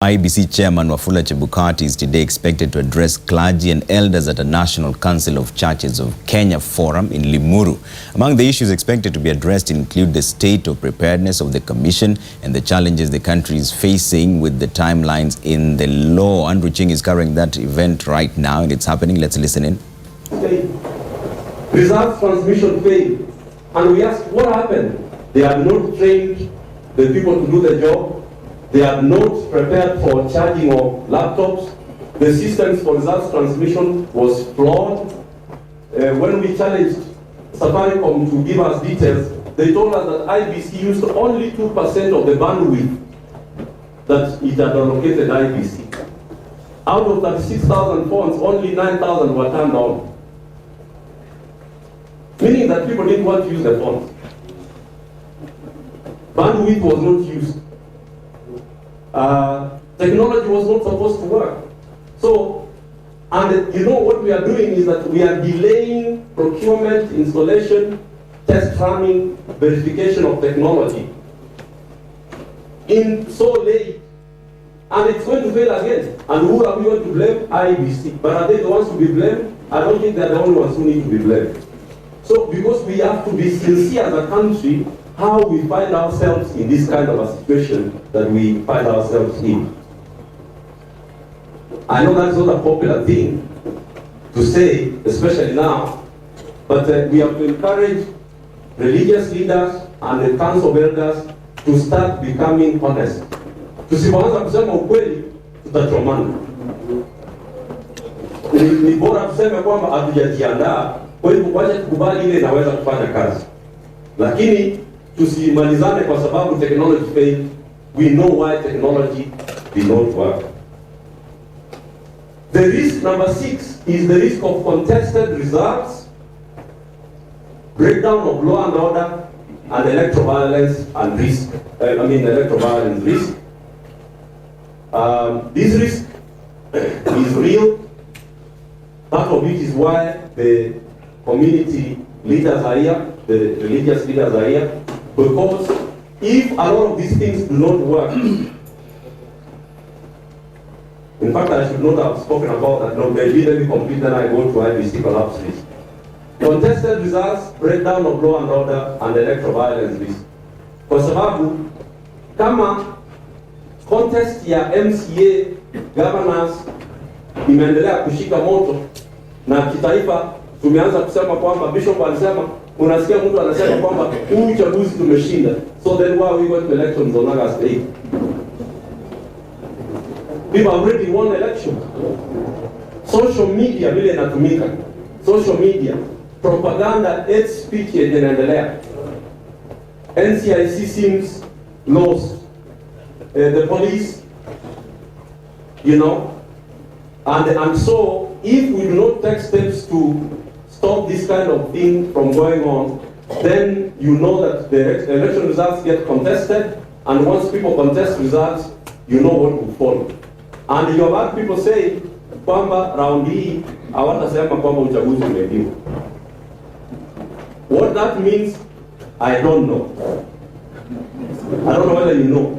IEBC Chairman Wafula Chebukati is today expected to address clergy and elders at a National Council of Churches of Kenya forum in Limuru. Among the issues expected to be addressed include the state of preparedness of the Commission and the challenges the country is facing with the timelines in the law. Andrew Ching is covering that event right now and it's happening. Let's listen in. Results transmission failed, and we asked what happened. They have not trained the people to do the job. They are not prepared for charging of laptops. The systems for results transmission was flawed. When we challenged Safaricom to give us details, they told us that IEBC used only 2% of the bandwidth that it had allocated IEBC. Out of 36,000 phones, only 9,000 were turned on. Meaning that people didn't want to use the phones. Bandwidth was not used. Technology was not supposed to work. So, and you know what we are doing is that we are delaying procurement, installation, test running, verification of technology in so late, and it's going to fail again. And who are we going to blame? IEBC. But are they the ones to be blamed? I don't think they're the only ones who need to be blamed. So, because we have to be sincere as a country, how we find ourselves in this kind of a situation that we find ourselves in. I know that's not a popular thing to say, especially now, but we have to encourage religious leaders and the council of elders to start becoming honest. Tusipoanza kusema ukweli, tutachomana. Ni bora tuseme kwamba hatujajiandaa, kwa hivyo wacha tukubali ile inaweza kufanya kazi. Lakini tusimalizane kwa sababu technology failed. We know why technology did not work. The risk number 6 is the risk of contested results, breakdown of law and order, and electoral violence and risk. Electoral violence risk. This risk is real. Part of it is why the community leaders are here, the religious leaders are here. Because if a lot of these things do not work, in fact, I should not have spoken about that. No, maybe let me complete, then I go to IEBC collapse risk. Contested results, breakdown of law and order, and electoral violence risk. Kwa sababu, kama contest ya MCA governance imeendelea kushika moto na kitaifa, tumeanza kusema kwamba Bishop alisema, unasikia mtu anasema kwamba huu uchaguzi tumeshinda. So then why we went to elections on August 8? People already won election. Social media vile inatumika. Social media, propaganda, hate speech inaendelea. NCCK seems lost. The police, you know, and so if we do not take steps to stop this kind of thing from going on, then you know that the election results get contested, and once people contest results, you know what will follow. And you have heard people say, kwamba round hii hawatasema kwamba uchaguzi umeibiwa. What that means, I don't know. I don't know whether you know.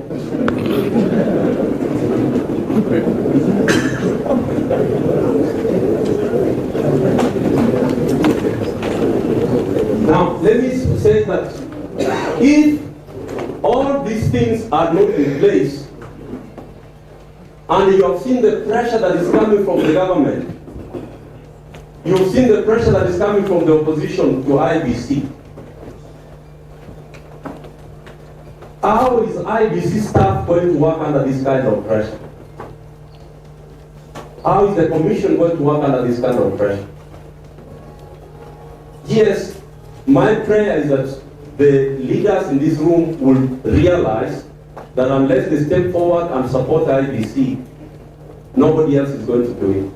Now, let me say that if all these things are not in place, and you have seen the pressure that is coming from the government, you have seen the pressure that is coming from the opposition to IEBC, how is IEBC staff going to work under this kind of pressure? How is the commission going to work under this kind of pressure? Yes, my prayer is that the leaders in this room will realize that unless they step forward and support IEBC, nobody else is going to do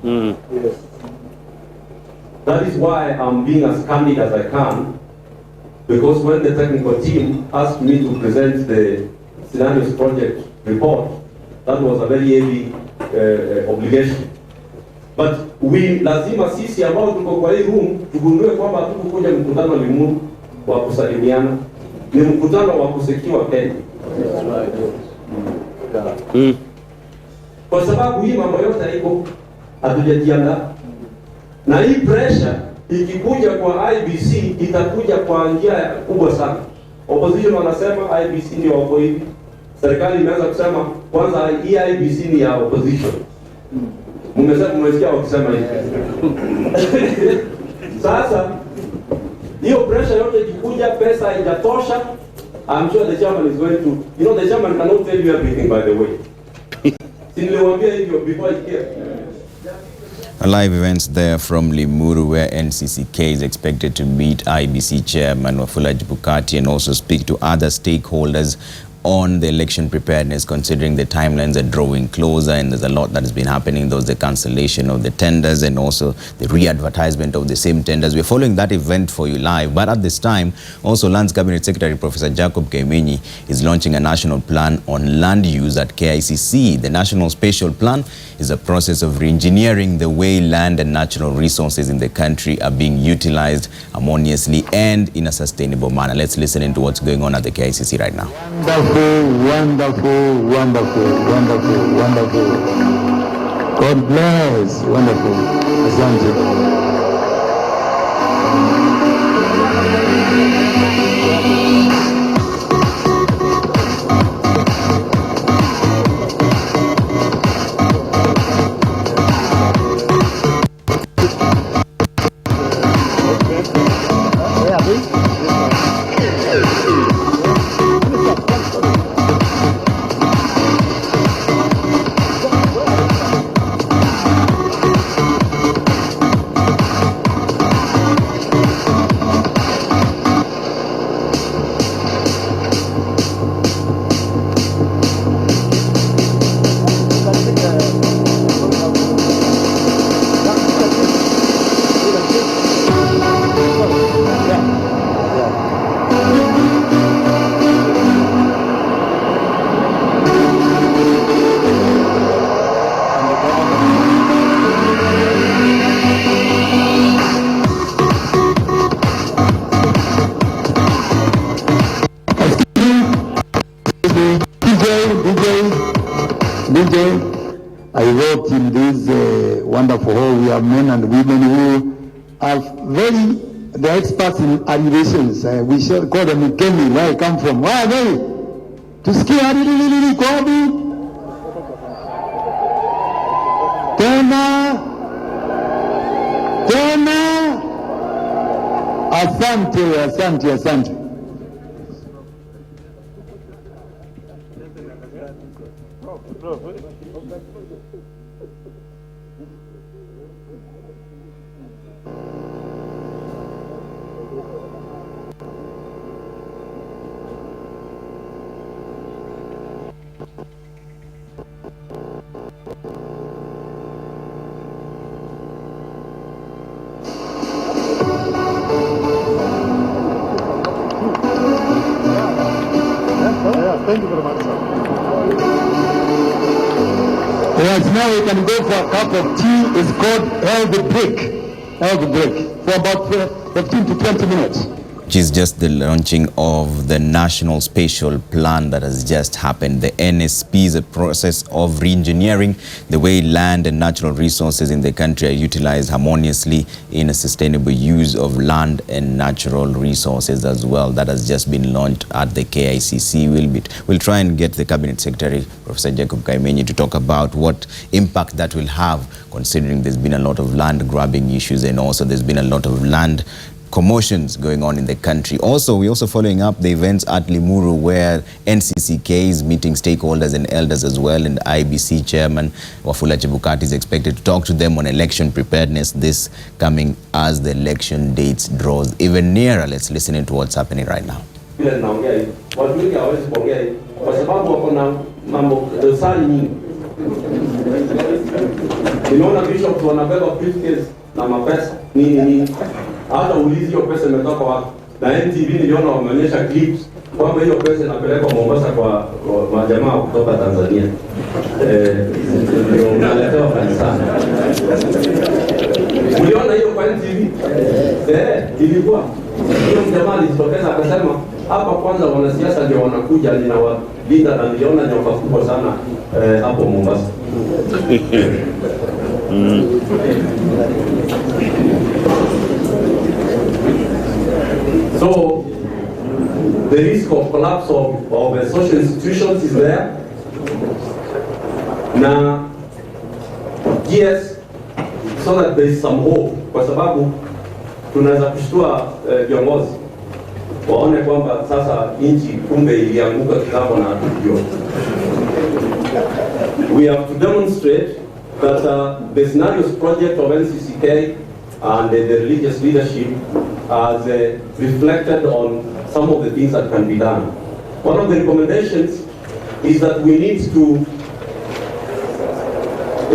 it. Yes. That is why I'm being as candid as I can, because when the technical team asked me to present the Scenarios Project report, that was a very heavy obligation. But we lazima sisi ambao tuko kwa hii room tugundue kwamba hatukukuja mkutano Limuru wa kusalimiana, ni mkutano wa kusekiwa Kenya. Kwa sababu hii mambo yote iko hatujajiandaa. Na hii pressure ikikuja kwa IEBC itakuja kwa njia kubwa sana. Opposition wanasema IEBC ndio wako hivi. Serikali imeanza kusema kwanza hii IEBC ni ya opposition. Mmesikia wakisema hivi. Sasa hiyo pressure yote ikikuja, pesa haijatosha. I'm sure the chairman is going to, the chairman cannot tell you everything, by the way. Siniliwaambia hivyo before I came. Live events there from Limuru, where NCCK is expected to meet IEBC Chairman Wafula Chebukati and also speak to other stakeholders on the election preparedness, considering the timelines are drawing closer and there's a lot that has been happening. There was the cancellation of the tenders and also the re-advertisement of the same tenders. We're following that event for you live, but at this time, also Lands Cabinet Secretary Professor Jacob Kaimenyi is launching a national plan on land use at KICC. The National Spatial Plan is a process of re-engineering the way land and natural resources in the country are being utilized harmoniously and in a sustainable manner. Let's listen into what's going on at the KICC right now. Wonderful, wonderful, wonderful, wonderful. God bless. Wonderful. Asante. I wrote in this wonderful hall, we have men and women who are the experts in animations. We should call them Kemi, where I come from. Where are they? Tusikia lili kwabi. Tena. Asante. Thank you very much, sir. Yes, now we can go for a cup of tea. It's called health break for about 15 to 20 minutes. Which is just the launching of the National Spatial Plan that has just happened. The NSP is a process of re-engineering the way land and natural resources in the country are utilized harmoniously in a sustainable use of land and natural resources as well. That has just been launched at the KICC. We'll try and get the Cabinet Secretary, Professor Jacob Kaimenyi, to talk about what impact that will have, considering there's been a lot of land grabbing issues and also there's been a lot of land commotions going on in the country. We're also following up the events at Limuru, where NCCK is meeting stakeholders and elders as well, and IEBC Chairman Wafula Chebukati is expected to talk to them on election preparedness, this coming as the election dates draws even nearer. Let's listen into what's happening right now. Na mapesa nini hata ulizi hiyo pesa imetoka wapi. Na NTV niliona wameonyesha clips kwamba hiyo pesa inapelekwa Mombasa kwa majamaa kutoka Tanzania. Ndio unaletewa kanisa. Uliona hiyo kwa NTV? Ilikuwa hiyo jamaa alijitokeza akasema hapa kwanza wanasiasa ndio wanakuja, ninawalinda na niliona nyoka kubwa sana hapo Mombasa. So the risk of collapse of social institutions is there. Now, yes, so that there is some hope, kwa sababu tunaweza kushtua viongozi waone kwamba sasa nchi kumbe ilianguka kitambo na hatujua. We have to demonstrate that the scenarios project of NCCK and the religious leadership has reflected on some of the things that can be done. One of the recommendations is that we need to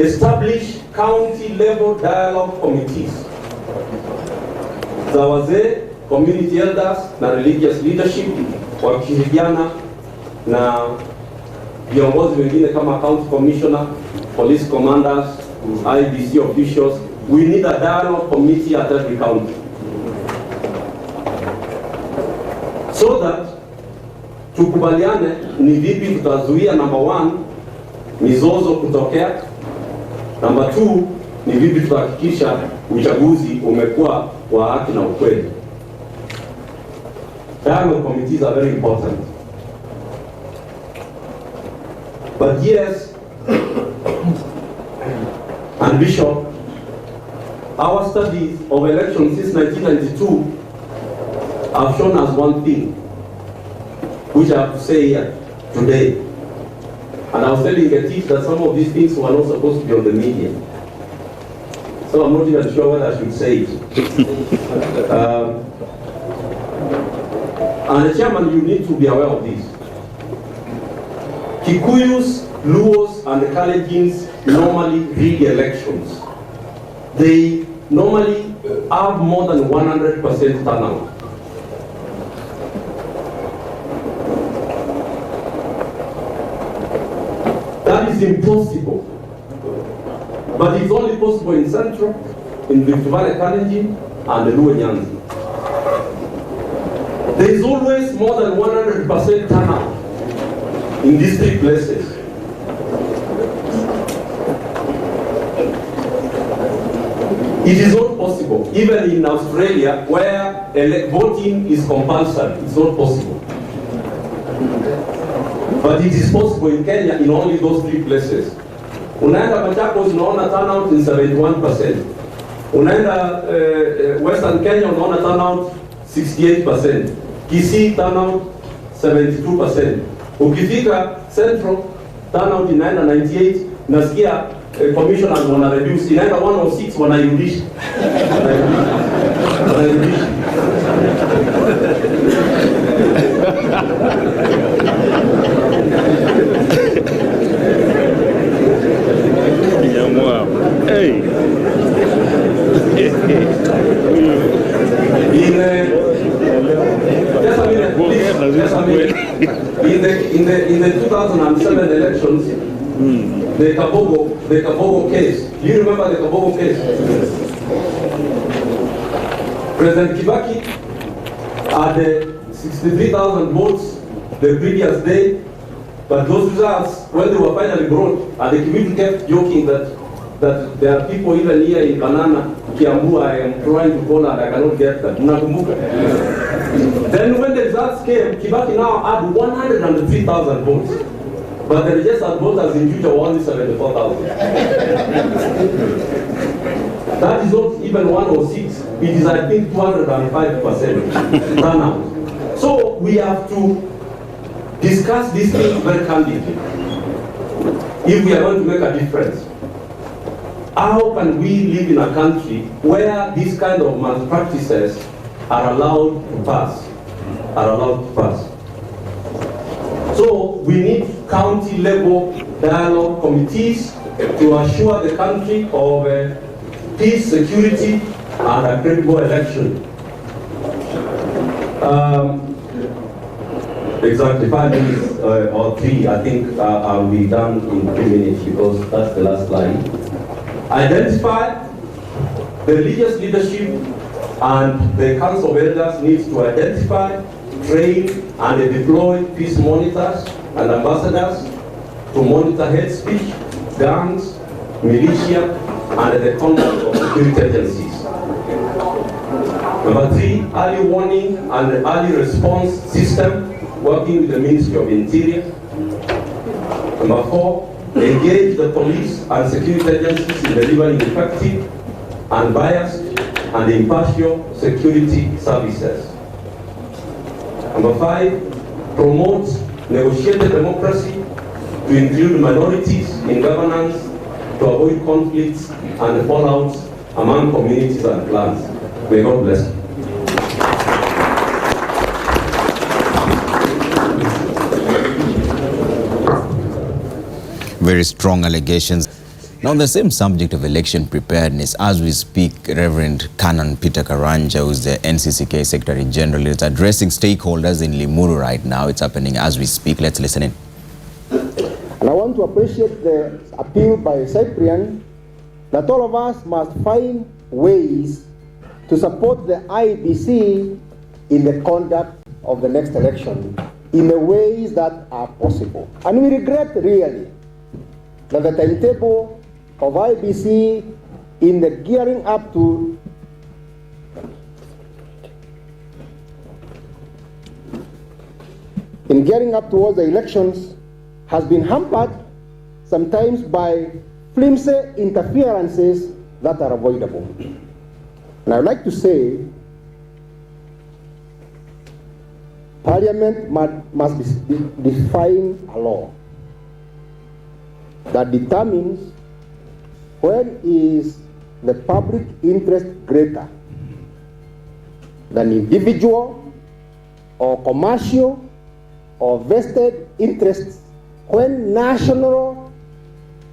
establish county-level dialogue committees za wazee, community elders na religious leadership wakishirikiana na viongozi wengine kama county commissioner, police commanders, IEBC officials. We need a dialogue committee at every county so that tukubaliane ni vipi tutazuia, number one, mizozo kutokea. Number 2, ni vipi tutahakikisha uchaguzi umekuwa wa haki na ukweli. Dialogue committees are very important. But yes, and Bishop, our studies of elections since 1992 have shown us one thing, which I have to say here today. And I was telling Getty that some of these things were not supposed to be on the media. So I'm not even sure whether I should say it. And the chairman, you need to be aware of this. Kikuyus, Luos, and the Kalejins normally rig elections. They normally have more than 100% turnout. That is impossible. But it's only possible in Central, in Rift Valley, Kalenjin, and the Luo Nyanza. There is always more than 100% turnout in these three places. It is not possible. Even in Australia, where voting is compulsory, it's not possible. But it is possible in Kenya in only those three places. Unaenda Machakos, unaona turnout in 71%. Unaenda Western Kenya, unaona turnout 68%. Kisii turnout 72%. Ukifika Central, turnout inaenda 98%. Nasikia commissioners wana reduce, inaenda 106, wanairudisha. Hey. In the 2007 elections, the Kabogo case. Do you remember the Kabogo case? President Kibaki had 63,000 votes the previous day, but those results, when they were finally brought, and the community kept joking that there are people even here in Banana, Kiambu, I am trying to call and I cannot get them. Then when the results came, Kibaki now had 103,000 votes. But the registered voters in future were only 74,000. That is not even 106. It is, I think, 205% turnout. So we have to discuss these things very candidly. If we are going to make a difference, how can we live in a country where these kind of malpractices are allowed to pass? So we need county-level dialogue committees to assure the country of peace, security, and a credible election. Exactly 5 minutes or 3, I think I'll be done in 3 minutes because that's the last slide. Identify the religious leadership and the Council of Elders needs to identify, train and deploy peace monitors and ambassadors to monitor hate speech, gangs, militia, and the conduct of security agencies. Number 3, early warning and early response system working with the Ministry of Interior. Number 4, engage the police and security agencies in delivering effective, unbiased, and impartial security services. Number 5, promote negotiated democracy to include minorities in governance to avoid conflicts and fallouts among communities and clans. May God bless you. Very strong allegations. Now, on the same subject of election preparedness, as we speak, Reverend Canon Peter Karanja, who's the NCCK Secretary General, is addressing stakeholders in Limuru right now. It's happening as we speak. Let's listen in. And I want to appreciate the appeal by Cyprian that all of us must find ways to support the IEBC in the conduct of the next election in the ways that are possible. And we regret really that the timetable of IEBC in the gearing up to towards the elections has been hampered sometimes by flimsy interferences that are avoidable. And I would like to say Parliament must define a law that determines when is the public interest greater than individual or commercial or vested interests, when national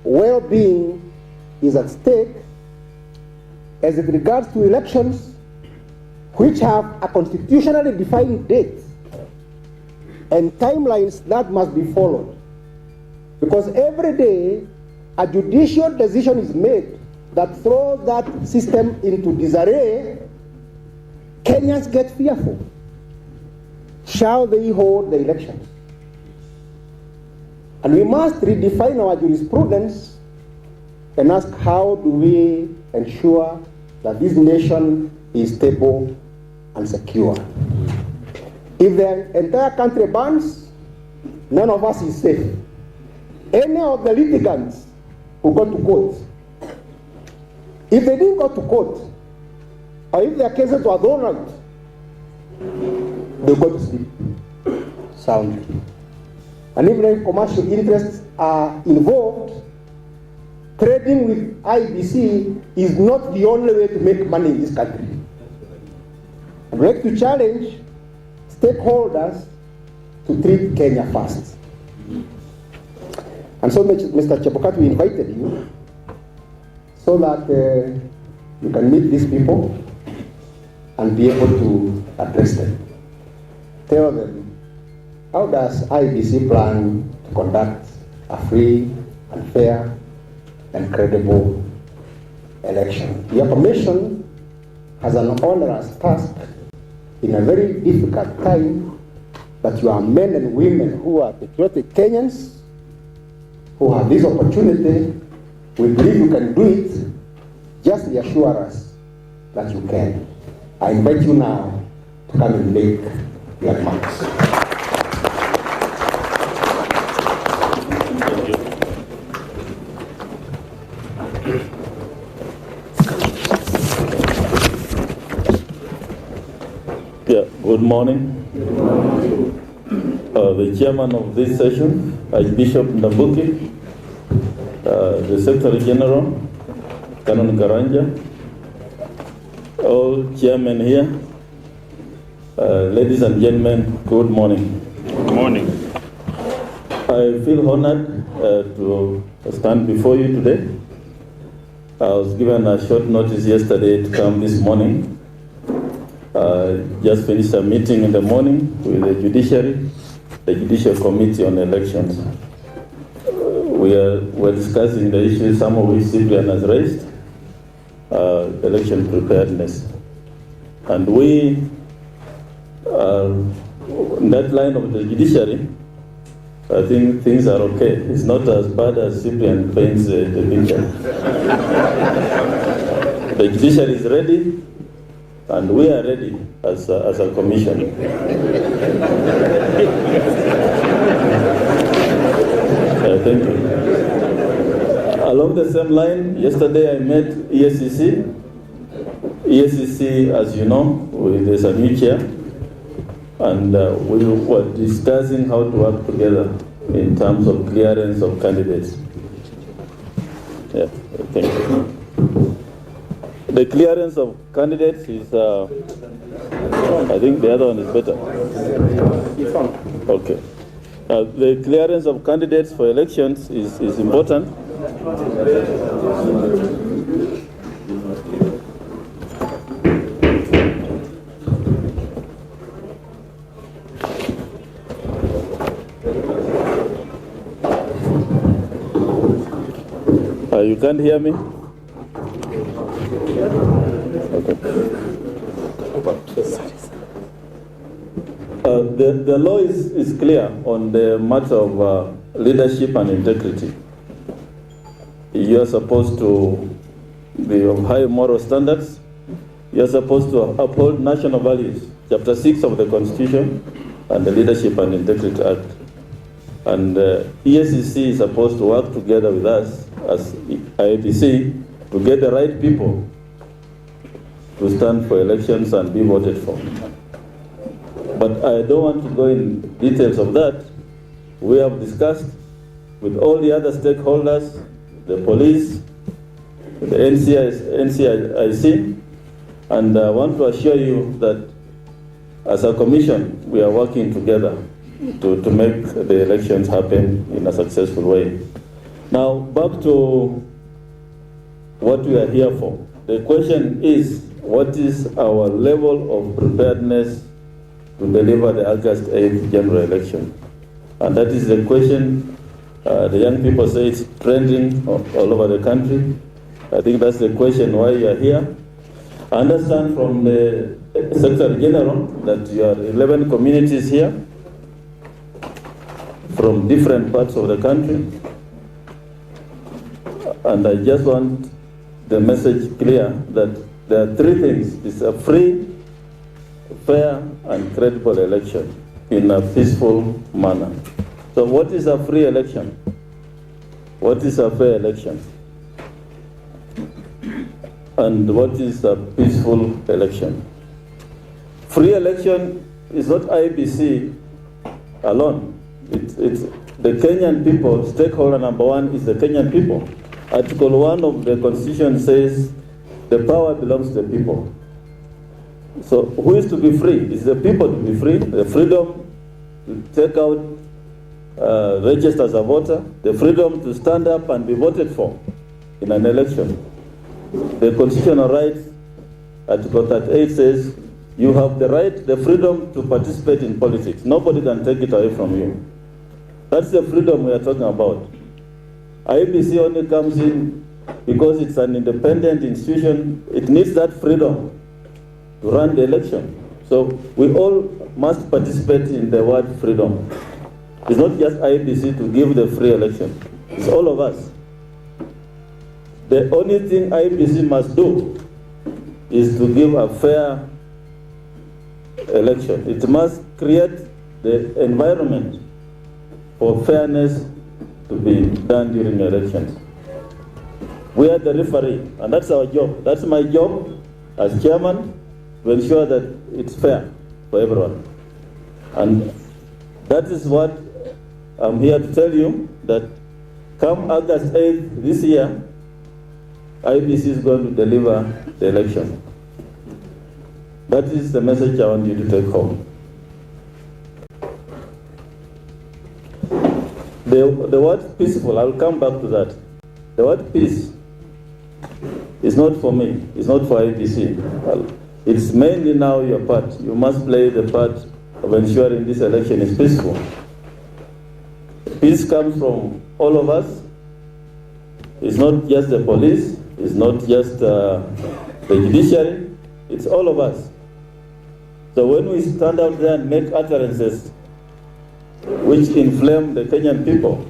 well-being is at stake as it regards to elections which have a constitutionally defined date and timelines that must be followed. Because every day a judicial decision is made that throws that system into disarray, Kenyans get fearful. Shall they hold the elections? And we must redefine our jurisprudence and ask, how do we ensure that this nation is stable and secure? If the entire country burns, none of us is safe. Any of the litigants who go to court, if they didn't go to court, or if their cases were thrown out, they go to sleep soundly. And even if commercial interests are involved, trading with IEBC is not the only way to make money in this country. I'd like to challenge stakeholders to treat Kenya first. And so, Mr. Chebukati, we invited you so that you can meet these people and be able to address them. Tell them, how does IEBC plan to conduct a free and fair and credible election? Your commission has an onerous task in a very difficult time, but you are men and women who are patriotic Kenyans who have this opportunity. We believe you can do it. Just reassure us that you can. I invite you now to come and make your remarks. Yeah, good morning. The chairman of this session, Archbishop Ndambuki, the Secretary General, Canon Karanja, all chairmen here, ladies and gentlemen, good morning. Good morning. I feel honored to stand before you today. I was given a short notice yesterday to come this morning. Just finished a meeting in the morning with the judiciary, the Judicial Committee on Elections. We're discussing the issues, some of which Cyprian has raised, election preparedness. And we are in that line of the judiciary, I think things are okay. It's not as bad as Cyprian paints the picture. The judiciary is ready, and we are ready as a commission. Thank you. Along the same line, yesterday I met ECCK. ECCK, as you know, there's a new chair, and we were discussing how to work together in terms of clearance of candidates. Yeah, thank you. The clearance of candidates is, I think the other one is better. Okay. The clearance of candidates for elections is important. You can't hear me? Okay. The law is clear on the matter of leadership and integrity. You are supposed to be of high moral standards. You are supposed to uphold national values, Chapter 6 of the Constitution and the Leadership and Integrity Act. And ECCK is supposed to work together with us as IEBC to get the right people to stand for elections and be voted for. But I don't want to go in details of that. We have discussed with all the other stakeholders, the police, the NCCK, and I want to assure you that as a commission, we are working together to make the elections happen in a successful way. Now, back to what we are here for. The question is, what is our level of preparedness to deliver the August 8th general election? And that is the question. The young people say it's trending all over the country. I think that's the question why you are here. I understand from the Secretary General that you are 11 communities here from different parts of the country. And I just want the message clear that there are three things. It's a free, fair, and credible election in a peaceful manner. So what is a free election? What is a fair election? And what is a peaceful election? Free election is not IEBC alone. It's the Kenyan people. Stakeholder number one is the Kenyan people. Article 1 of the Constitution says the power belongs to the people. So who is to be free? It's the people to be free. The freedom to take out, register as a voter, the freedom to stand up and be voted for in an election. The constitutional rights, Article 38 says, you have the right, the freedom to participate in politics. Nobody can take it away from you. That's the freedom we are talking about. IEBC only comes in because it's an independent institution. It needs that freedom to run the election. So we all must participate in the word freedom. It's not just IEBC to give the free election. It's all of us. The only thing IEBC must do is to give a fair election. It must create the environment for fairness to be done during elections. We are the referee, and that's our job. That's my job as chairman, to ensure that it's fair for everyone. And that is what I'm here to tell you, that come August 8th this year, IEBC is going to deliver the election. That is the message I want you to take home. The word peaceful, I'll come back to that. The word peace is not for me, it's not for IEBC. It's mainly now your part. You must play the part of ensuring this election is peaceful. Peace comes from all of us. It's not just the police, it's not just the judiciary, it's all of us. So when we stand out there and make utterances which inflame the Kenyan people,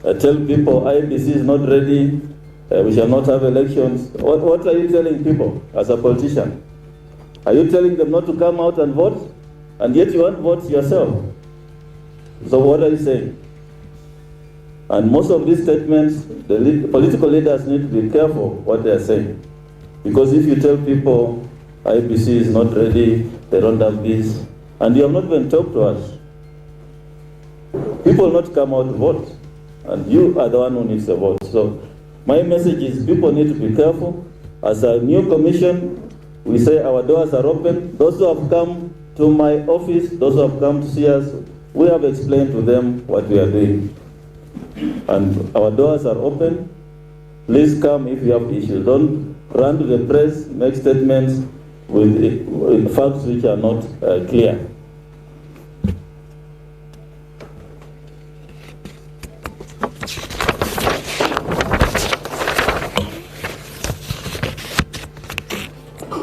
tell people IEBC is not ready, we shall not have elections, what are you telling people as a politician? Are you telling them not to come out and vote? And yet you won't vote yourself. So what are you saying? And most of these statements, the political leaders need to be careful what they are saying. Because if you tell people IEBC is not ready, they don't have this, and you have not even talked to us, people will not come out to vote. And you are the one who needs the vote. So my message is people need to be careful. As a new commission, we say our doors are open. Those who have come to my office, those who have come to see us, we have explained to them what we are doing. And our doors are open. Please come if you have issues. Don't run to the press, make statements with facts which are not clear.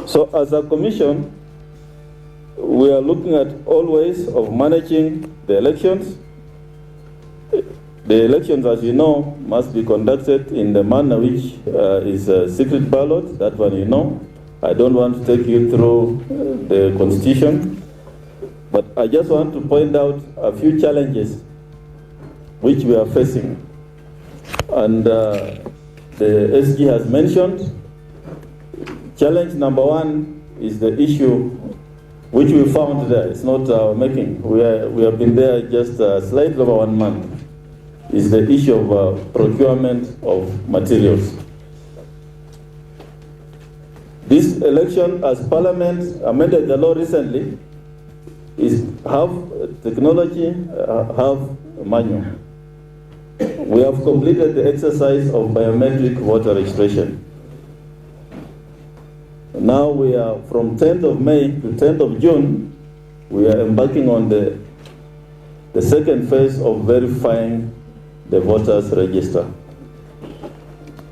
So as a commission, we are looking at all ways of managing the elections. The elections, as you know, must be conducted in the manner which is a secret ballot. That one you know. I don't want to take you through the constitution, but I just want to point out a few challenges which we are facing. And the SG has mentioned. Challenge number one is the issue which we found there. It's not our making. We have been there just slightly over 1 month. Is the issue of procurement of materials. This election, as Parliament amended the law recently, is have technology, have manual. We have completed the exercise of biometric voter registration. Now we are from 10th of May to 10th of June, we are embarking on the second phase of verifying the voters register.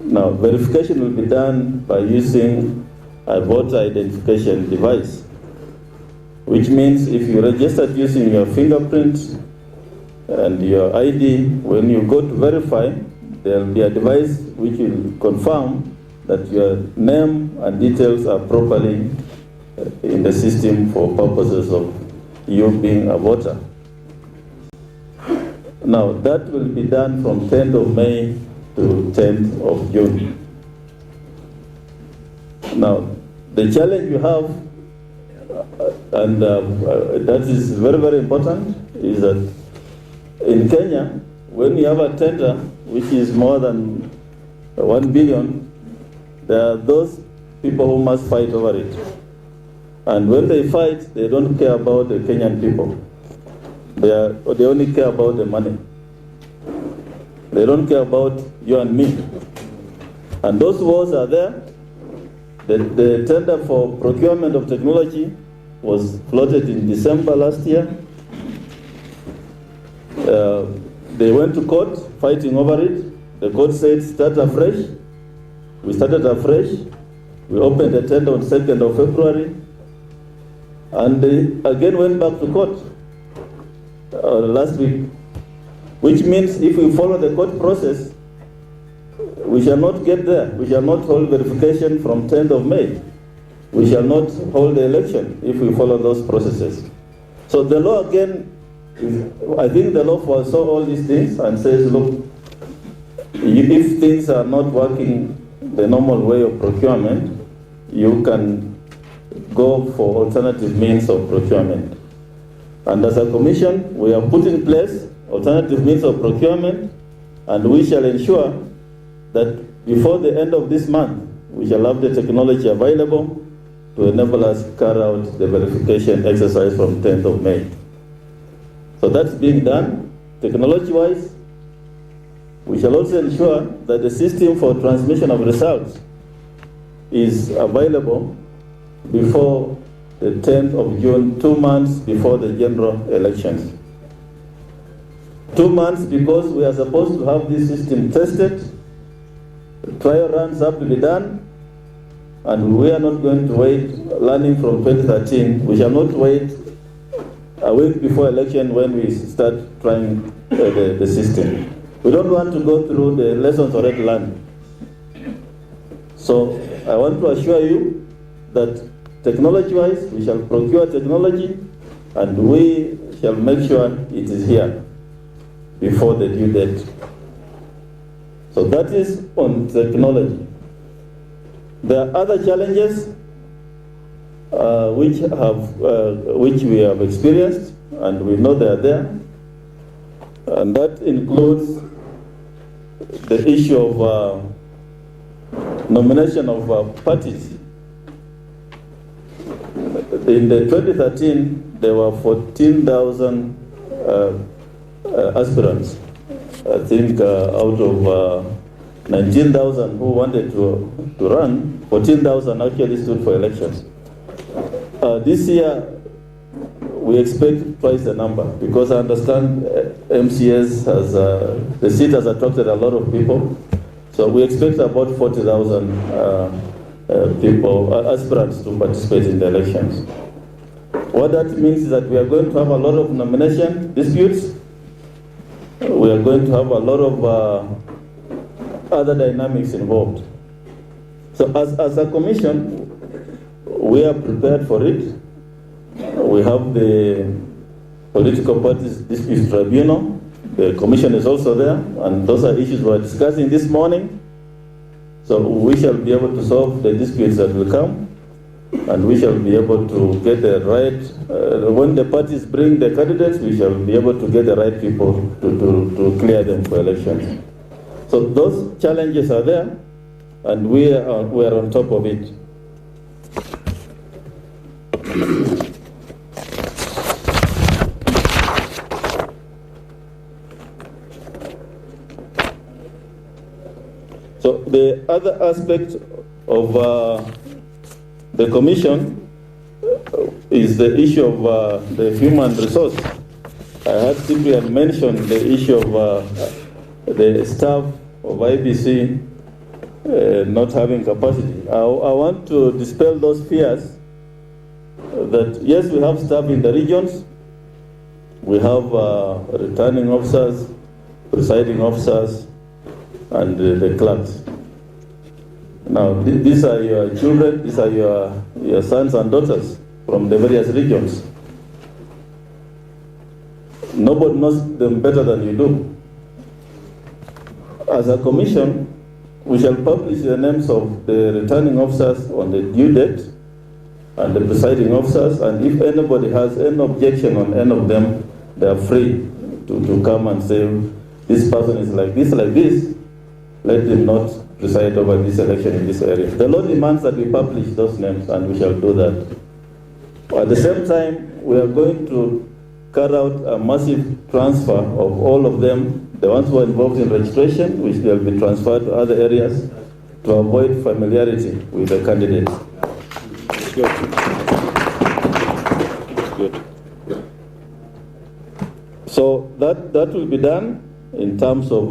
Now, verification will be done by using a voter identification device, which means if you registered using your fingerprint and your ID, when you go to verify, there will be a device which will confirm that your name and details are properly in the system for purposes of you being a voter. Now, that will be done from 10th of May to 10th of June. Now, the challenge you have, and that is very, very important, is that in Kenya, when you have a tender which is more than 1 billion, there are those people who must fight over it. And when they fight, they don't care about the Kenyan people. They only care about the money. They don't care about you and me. And those wars are there. The tender for procurement of technology was floated in December last year. They went to court fighting over it. The court said start afresh. We started afresh. We opened the tender on 2nd of February. And they again went back to court last week. Which means if we follow the court process, we shall not get there. We shall not hold verification from 10th of May. We shall not hold the election if we follow those processes. So the law again, I think the law foresaw all these things and says, look, if things are not working the normal way of procurement, you can go for alternative means of procurement. And as a commission, we have put in place alternative means of procurement, and we shall ensure that before the end of this month, we shall have the technology available to enable us to carry out the verification exercise from 10th of May. So that's being done. Technology-wise, we shall also ensure that the system for transmission of results is available before the 10th of June, 2 months before the general elections. 2 months because we are supposed to have this system tested, trial runs have to be done, and we are not going to wait, learning from 2013, we shall not wait a week before election when we start trying the system. We don't want to go through the lessons already learned. So I want to assure you that technology-wise, we shall procure technology and we shall make sure it is here before the due date. So that is on technology. There are other challenges which we have experienced, and we know they are there, and that includes the issue of nomination of parties. In the 2013, there were 14,000 aspirants. I think out of 19,000 who wanted to run, 14,000 actually stood for elections. This year, we expect twice the number because I understand MCS has, the seat has attracted a lot of people. So we expect about 40,000 aspirants to participate in the elections. What that means is that we are going to have a lot of nomination disputes. We are going to have a lot of other dynamics involved. So as a commission, we are prepared for it. We have the Political Parties Dispute Tribunal. The commission is also there, and those are issues we are discussing this morning. So we shall be able to solve the disputes that will come, and we shall be able to get the right, when the parties bring the candidates, we shall be able to get the right people to clear them for elections. So those challenges are there, and we are on top of it. So the other aspect of the commission is the issue of the human resource. I heard Cyprian mention the issue of the staff of IEBC not having capacity. I want to dispel those fears that yes, we have staff in the regions, we have returning officers, presiding officers, and the clerks. Now, these are your children, these are your sons and daughters from the various regions. Nobody knows them better than you do. As a commission, we shall publish the names of the returning officers on the due date and the presiding officers, and if anybody has any objection on any of them, they are free to come and say, this person is like this, let them not preside over this election in this area. The law demands that we publish those names, and we shall do that. At the same time, we are going to carry out a massive transfer of all of them, the ones who are involved in registration, which will be transferred to other areas to avoid familiarity with the candidates. Good. Good. So that will be done in terms of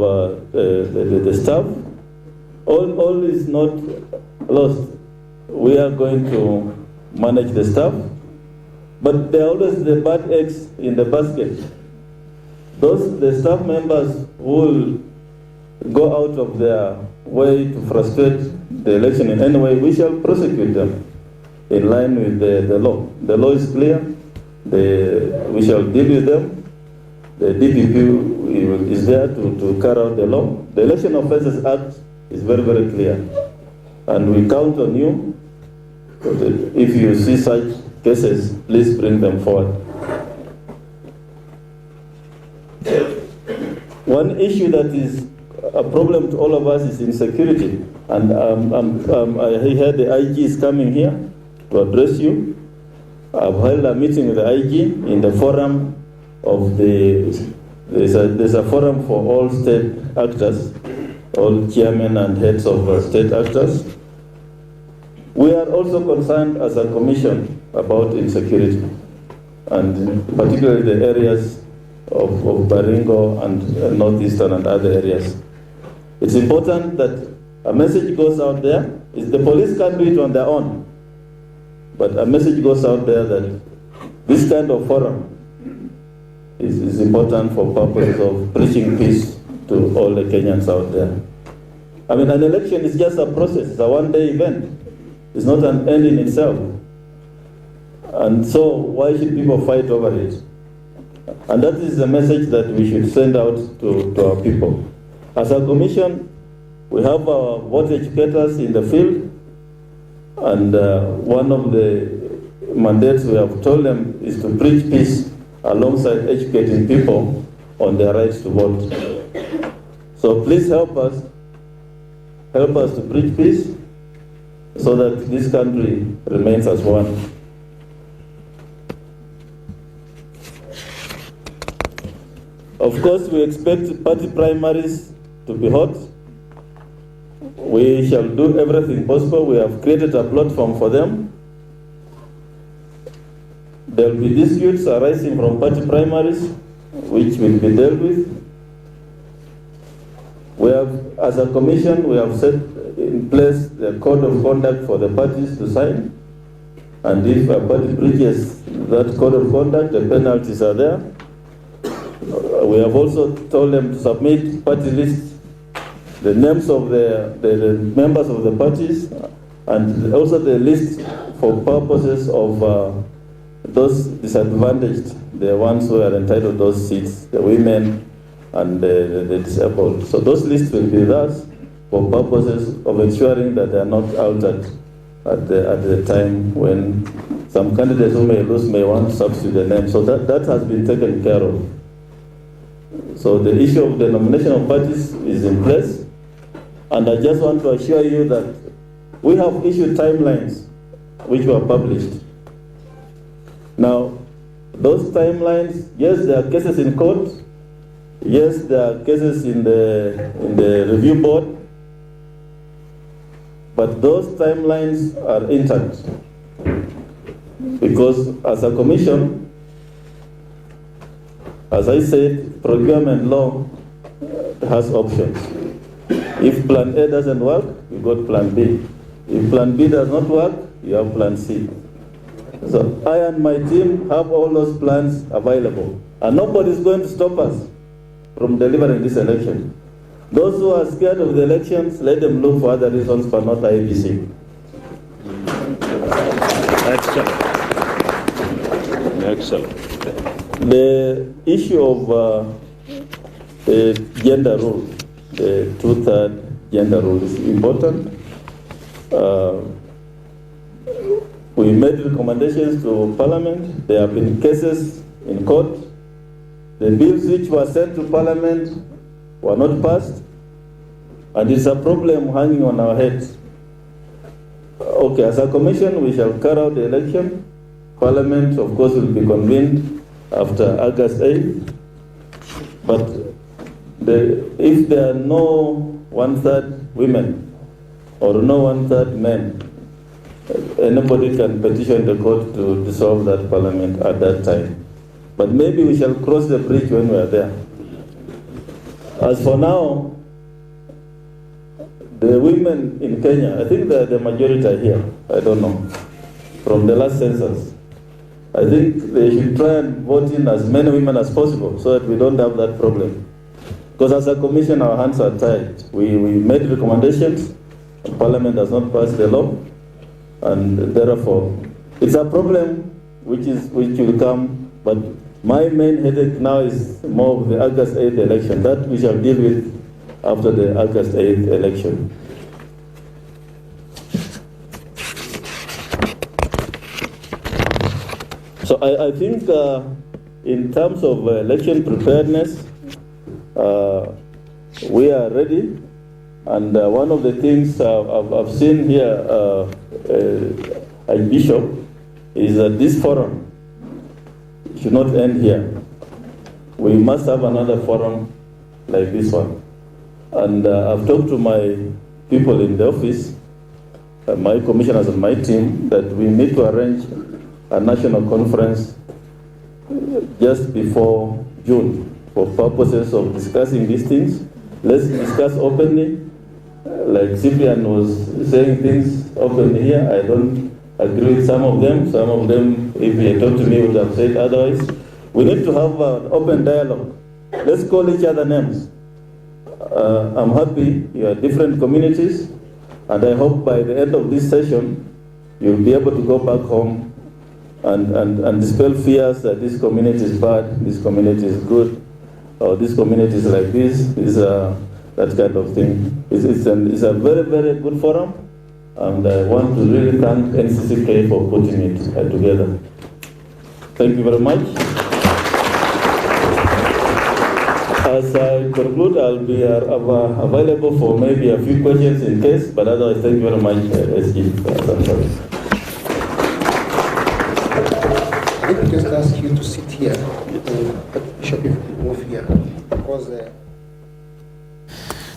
the staff. All is not lost. We are going to manage the staff, but there are always the bad eggs in the basket. The staff members who will go out of their way to frustrate the election in any way, we shall prosecute them in line with the law. The law is clear. We shall deal with them. The DPP is there to carry out the law. The Election Offences Act is very, very clear. And we count on you. If you see such cases, please bring them forward. One issue that is a problem to all of us is insecurity. And I heard the IG is coming here to address you. I've held a meeting with the IG in the forum of there's a forum for all state actors, all chairmen and heads of state actors. We are also concerned as a commission about insecurity, and particularly the areas of Baringo and Northeastern and other areas. It's important that a message goes out there. The police can't do it on their own, but a message goes out there that this kind of forum is important for purposes of preaching peace to all the Kenyans out there. I mean, an election is just a process. It's a one-day event. It's not an end in itself. And so why should people fight over it? And that is the message that we should send out to our people. As a commission, we have our vote educators in the field, and one of the mandates we have told them is to preach peace alongside educating people on their rights to vote. So please help us to preach peace so that this country remains as one. Of course, we expect party primaries to be hot. We shall do everything possible. We have created a platform for them. There will be disputes arising from party primaries, which will be dealt with. We have, as a commission, we have set in place the code of conduct for the parties to sign. And if a party breaches that code of conduct, the penalties are there. We have also told them to submit party lists, the names of the members of the parties, and also the list for purposes of those disadvantaged, the ones who are entitled to those seats, the women and the disabled. So those lists will be thus for purposes of ensuring that they are not altered at the time when some candidates who may lose may want to substitute the name. So that has been taken care of. So the issue of the nomination of parties is in place, and I just want to assure you that we have issued timelines which were published. Now, those timelines, yes, there are cases in court, yes, there are cases in the review board, but those timelines are intact because as a commission, as I said, procurement law has options. If plan A doesn't work, you got plan B. If plan B does not work, you have plan C. So I and my team have all those plans available. And nobody is going to stop us from delivering this election. Those who are scared of the elections, let them look for other reasons for not IEBC. Excellent. Excellent. The issue of the gender rule, the 2/3 gender rule is important. We made recommendations to Parliament. There have been cases in court. The bills which were sent to Parliament were not passed, and it's a problem hanging on our heads. Okay, as a commission, we shall carry out the election. Parliament, of course, will be convened after August 8th. But if there are no 1/3 women or no 1/3 men, anybody can petition the court to dissolve that parliament at that time. But maybe we shall cross the bridge when we are there. As for now, the women in Kenya, I think the majority are here, I don't know, from the last census. I think they should try and vote in as many women as possible so that we don't have that problem. Because as a commission, our hands are tied. We made recommendations, Parliament does not pass the law, and therefore, it's a problem which will come, but my main headache now is more of the August 8th election. That we shall deal with after the August 8th election. So I think in terms of election preparedness, we are ready. And one of the things I've seen here, Bishop, is that this forum should not end here. We must have another forum like this one. And I've talked to my people in the office, my commissioners and my team, that we need to arrange a national conference just before June for purposes of discussing these things. Let's discuss openly like Cyprian was saying things often here, I don't agree with some of them. Some of them, if he had talked to me, would have said otherwise. We need to have an open dialogue. Let's call each other names. I'm happy you are different communities, and I hope by the end of this session, you'll be able to go back home and dispel fears that this community is bad, this community is good, or this community is like this, that kind of thing. It's a very, very good forum, and I want to really thank NCCK for putting it together. Thank you very much. As I conclude, I'll be available for maybe a few questions in case, but otherwise, thank you very much, SG. I would just ask you to sit here, Bishop, if you could move here, because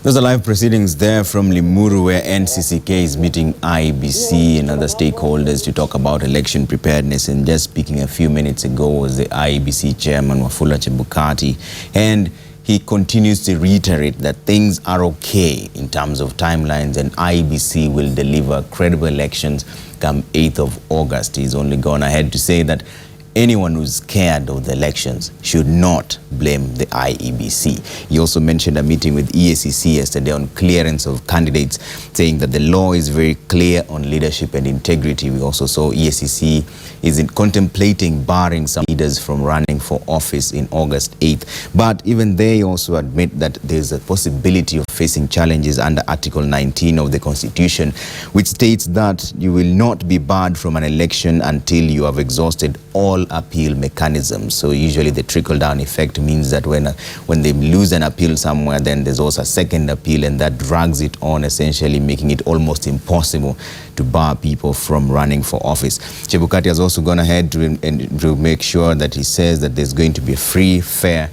Those are live proceedings there from Limuru, where NCCK is meeting IEBC and other stakeholders to talk about election preparedness. And just speaking a few minutes ago was the IEBC chairman, Wafula Chebukati, and he continues to reiterate that things are okay in terms of timelines and IEBC will deliver credible elections come 8th of August. He's only gone ahead to say that anyone who's scared of the elections should not blame the IEBC. He also mentioned a meeting with EACC yesterday on clearance of candidates, saying that the law is very clear on leadership and integrity. We also saw EACC is contemplating barring some leaders from running for office in August 8th. But even they also admit that there's a possibility of facing challenges under Article 19 of the Constitution, which states that you will not be barred from an election until you have exhausted all appeal mechanisms. So usually the trickle-down effect means that when they lose an appeal somewhere, then there's also a second appeal, and that drags it on, essentially making it almost impossible to bar people from running for office. Chebukati has also gone ahead to make sure that he says that there's going to be a free, fair,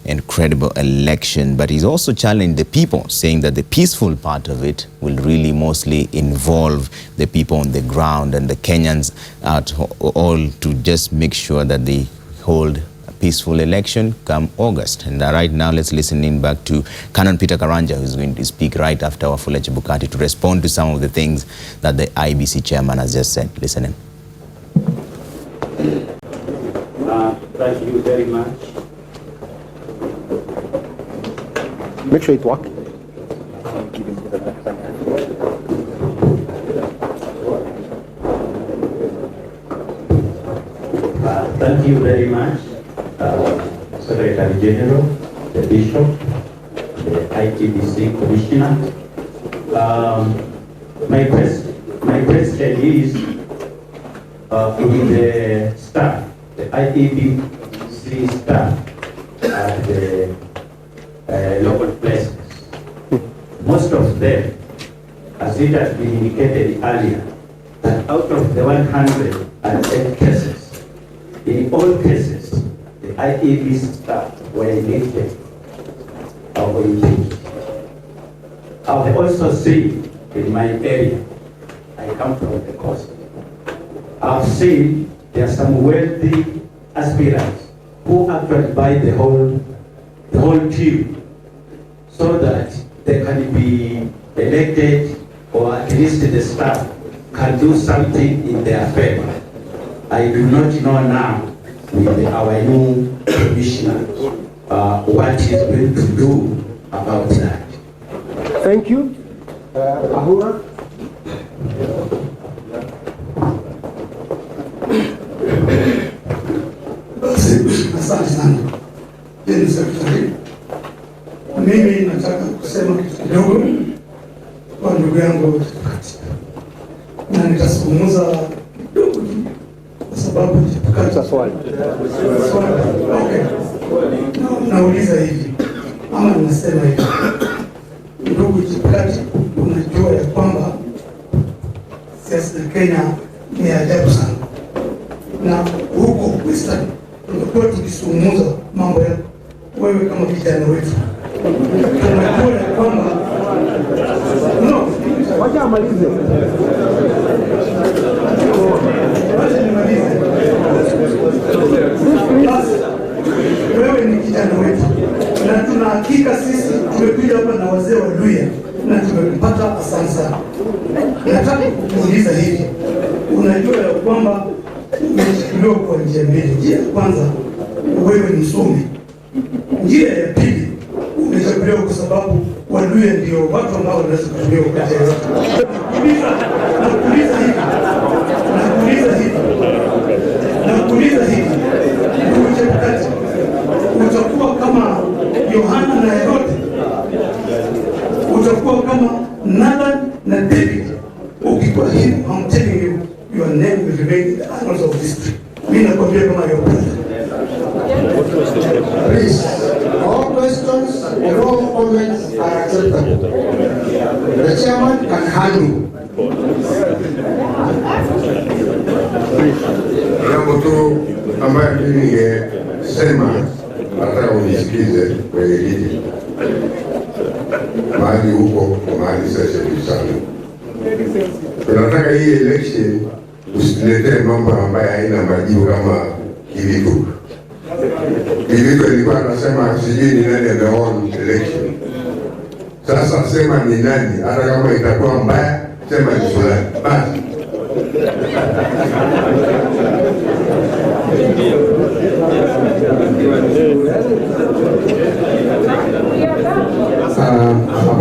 and credible election. But he's also challenged the people, saying that the peaceful part of it will really mostly involve the people on the ground and the Kenyans at all, to just make sure that they hold a peaceful election come August. And right now, let's listen in back to Canon Peter Karanja, who's going to speak right after Wafula Chebukati to respond to some of the things that the IEBC chairman has just said. Listen in. Thank you very much. make sure it works. Thank you very much, Secretary General, the Bishop, the IEBC Commissioner. My question is, with the staff, the IEBC staff at the local places, most of them, as it has been indicated earlier, that out of the 108 cases, in all cases, the IEBC staff were elected or engaged. I've also seen in my area, I come from the coast, I've seen there are some wealthy aspirants who actually buy the whole team so that they can be elected, or at least the staff can do something in their favor. I do not know now with our new commissioner what he's going to do about that. Thank you. Ahura. Asante sana. Jeni Sekretari. Mimi nataka kusema kitu kidogo kwa ndugu yangu Chebukati. Na nitazungumza kidogo tu kwa sababu Chebukati. Swali. Okay. Nauliza hivi ama ninasema hivi. Ndugu Chebukati, unajua ya kwamba siasa ya Kenya ni ajabu sana. Na huko Western tumekuwa tukizungumza mambo ya wewe kama vijana wetu. Tunajua ya kwamba Wacha amalize. Wacha nimalize. Wewe ni kijana wetu na tuna hakika sisi tumekuja hapa na wazee wa Luya na tumepata. Asante sana. Nataka kuuliza hivi, unajua ya kwamba umeshikiliwa kwa njia mbili. Njia ya kwanza, wewe ni msomi. Njia ya pili, umeshikiliwa kwa sababu Waluya ndio watu ambao wanaweza kutumia wakati yote. Nakuuliza hivi, Wafula Chebukati, utakuwa kama Yohana na Herode? Utakuwa kama Nathan na David? Ukikuwa hivi, I'm telling you, your name will remain in the annals of history. Mimi nakwambia kama your brother. Please, all questions and all comments are acceptable. The chairman can handle. Jambo tu ambayo mimi ningesema, nataka unisikize kwenye hili. Mahali huko, mahali sensitive sana. Tunataka hii election usiletee mambo ambayo haina majibu kama ilivyo. Ilivyo ilikuwa anasema sijui ni nani ameona election. Sasa sema ni nani, hata kama itakuwa mbaya, sema ni fulani. Basi.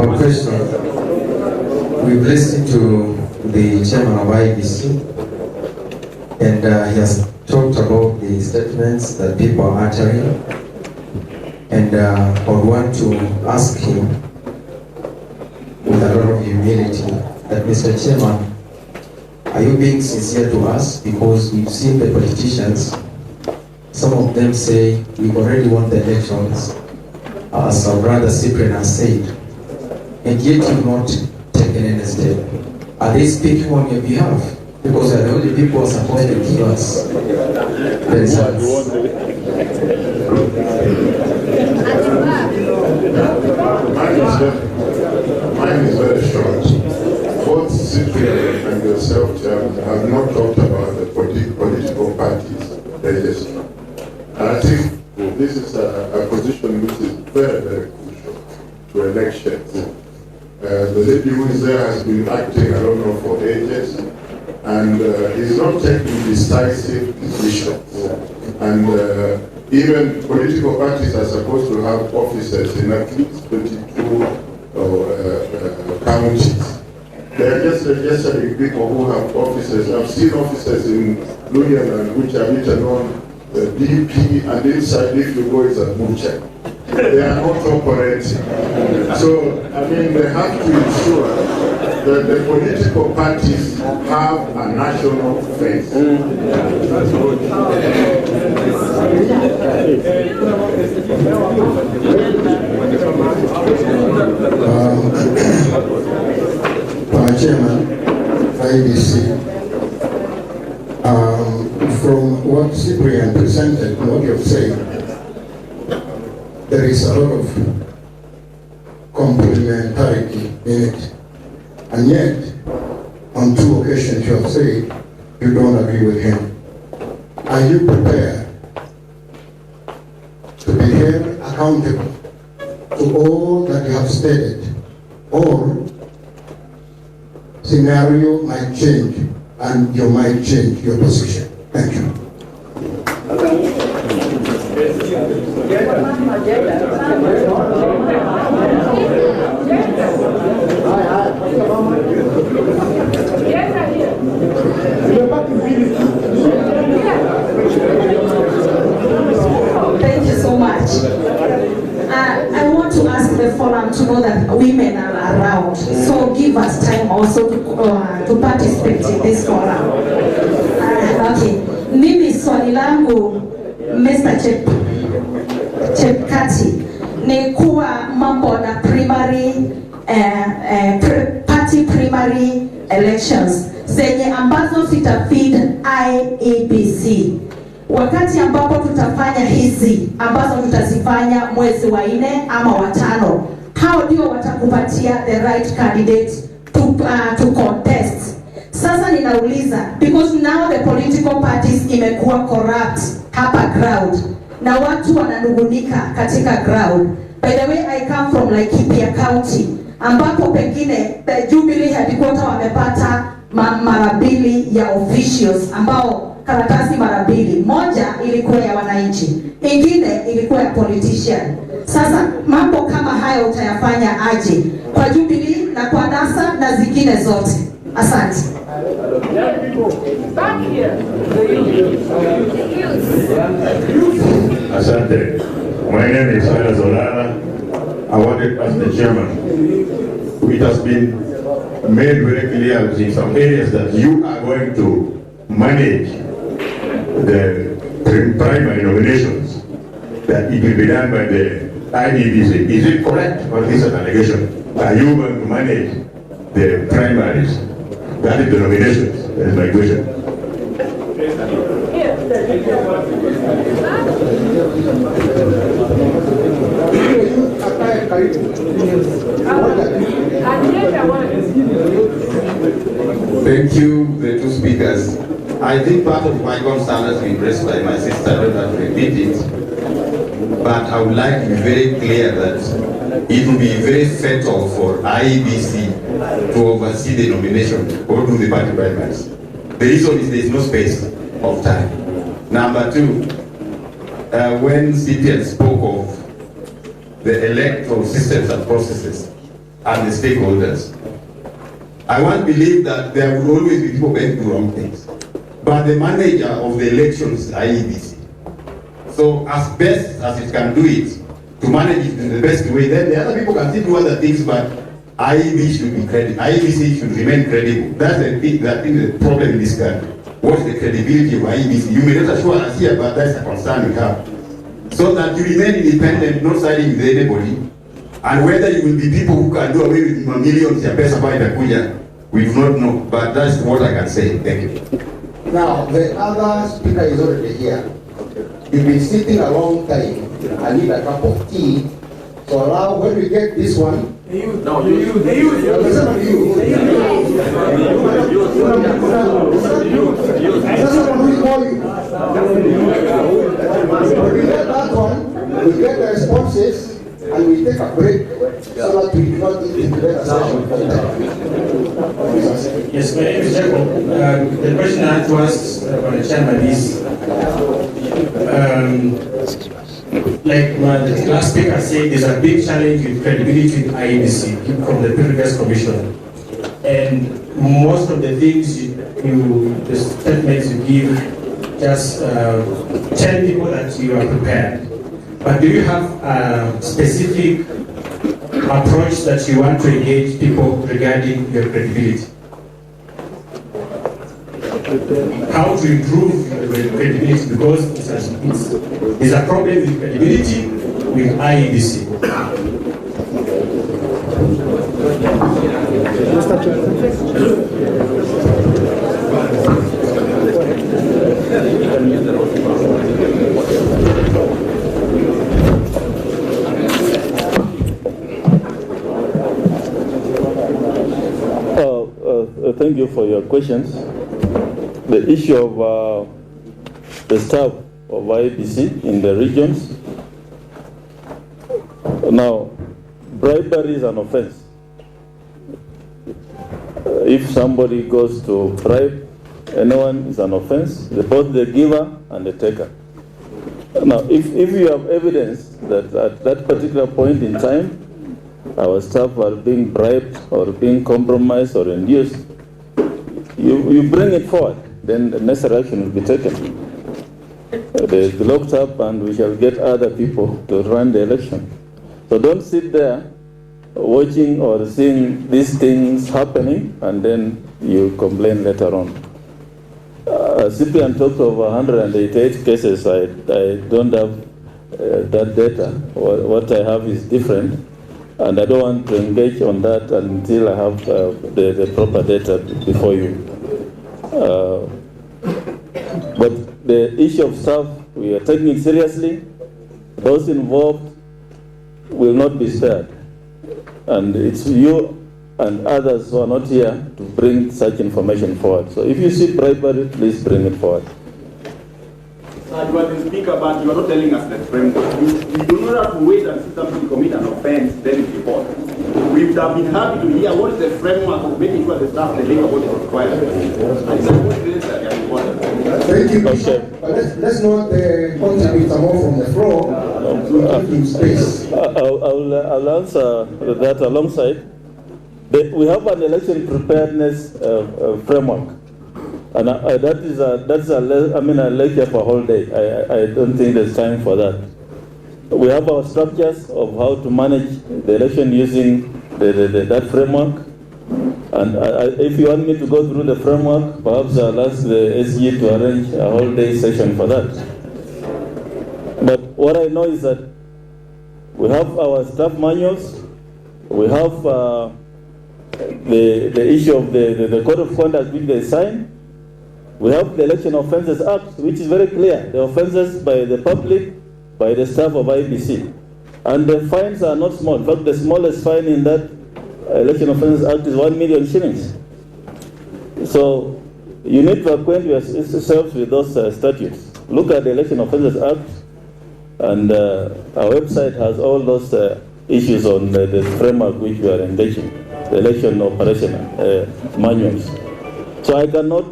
Our question, we've listened to the chairman of IEBC, and he has talked about the statements that people are uttering, and I would want to ask him with a lot of humility that, Mr. Chairman, are you being sincere to us? Because we've seen the politicians, some of them say we've already won the elections, as our brother Cyprian has said, and yet you've not taken any step. Are they speaking on your behalf? Because they're the only people who are supposed to give us the results. Mine is very short. Both Cyprian and yourself, Chairman, have not talked about the political parties register. And I think this is a position which is very, very crucial to elections. The lady who is there has been acting, I don't know, for ages, and is not taking decisive decisions. And even political parties are supposed to have officers in at least 22 counties. They are just registering people who have officers. I've seen officers in Luyan which are written on the BP, and inside, if you go, it's a butcher. They are not operating. So, I mean, they have to ensure that the political parties have a national face. Chairman, IEBC, from what Cyprian presented and what you've said, there is a lot of complementarity in it. And yet, on 2 occasions you have said you don't agree with him. Are you prepared to be held accountable to all that you have stated, or scenario might change and you might change your position? Thank you. Thank you so much. I want to ask the forum to know that women are around, so give us time also to participate in this forum. Okay, mimi swali langu Mr. Chebukati ni kuwa mambo na party primary elections zenye ambazo zitafeed IEBC. Wakati ambapo tutafanya hizi ambazo tutazifanya mwezi wa 4 ama wa 5, hao ndio watakupatia the right candidate to contest. Sasa ninauliza, because now the political parties imekuwa corrupt hapa ground na watu wananugunika katika ground. By the way, I come from Laikipia County. ambapo pengine Jubilee headquarter wamepata mara mbili ya officials ambao karatasi mara mbili, moja ilikuwa ya wananchi, ingine ilikuwa ya politician. Sasa mambo kama haya utayafanya aje kwa Jubilee na kwa NASA na zingine zote? Asante. Asante. My name is Hala Zolana. I wanted as the chairman. It has been made very clear in some areas that you are going to manage the primary nominations, that it will be done by the IEBC. Is it correct or is it an allegation? Are you going to manage the primaries? That is the nominations. That is my question. Thank you, the two speakers. I think part of my concern has been raised by my sister. I don't have to repeat it, but I would like to be very clear that it will be very fatal for IEBC to oversee the nomination or do the party primaries. The reason is there is no space of time. Number two, when CPN spoke of the electoral systems and processes and the stakeholders, I want to believe that there will always be people going to do wrong things. But the manager of the elections is IEBC. So as best as it can do it, to manage it in the best way, then the other people can still do other things, but IEBC should be credible. IEBC should remain credible. That's the problem in this country. What's the credibility of IEBC? You may not assure us here, but that's a concern we have. So that you remain independent, not siding with anybody, and whether you will be people who can do away with millions of pesa by the kuya, we do not know. But that's what I can say. Thank you. Now, the other speaker is already here. You've been sitting a long time. I need a cup of tea. So allow, when we get this one, listen to you. When we get that one, we get the responses, and we take a break so that we do not integrate a session from there. Yes, my name is Jacob. The question I have to ask the chairman is, like the last speaker said, there's a big challenge with credibility with IEBC from the previous commission. And most of the things the statements you give, just tell people that you are prepared. But do you have a specific approach that you want to engage people regarding your credibility? How to improve your credibility, because it's a problem with credibility with IEBC. Thank you for your questions. The issue of the staff of IEBC in the regions. Now, bribery is an offense. If somebody goes to bribe anyone, is an offense, both the giver and the taker. Now, if you have evidence that at that particular point in time, our staff are being bribed or being compromised or induced, you bring it forward, then the necessary action will be taken. They will be locked up and we shall get other people to run the election. So don't sit there watching or seeing these things happening and then you complain later on. Cyprian talked of 188 cases. I don't have that data. What I have is different, and I don't want to engage on that until I have the proper data before you. But the issue of staff, we are taking it seriously. Those involved will not be spared. And it's you and others who are not here to bring such information forward. So if you see bribery, please bring it forward. You are the speaker, but you are not telling us the framework. You do not have to wait until somebody commit an offense, then it's reported. we would have been happy to hear what is the framework of making sure the staff deliver what is required. And so what is that important? Thank you, Bishop. But let's not contribute more from the floor to give him space. I'll answer that alongside. We have an election preparedness framework, and that's a lecture for a whole day. I don't think there's time for that. We have our structures of how to manage the election using that framework. And if you want me to go through the framework, perhaps I'll ask the SG to arrange a whole day session for that. But what I know is that we have our staff manuals, we have the issue of the code of conduct which they sign, we have the Election Offences Act, which is very clear, the offences by the public, by the staff of IEBC. And the fines are not small. In fact, the smallest fine in that Election Offences Act is 1 million shillings. So you need to acquaint yourselves with those statutes. Look at the Election Offences Act, and our website has all those issues on the framework which we are engaging, the election operational manuals. So I cannot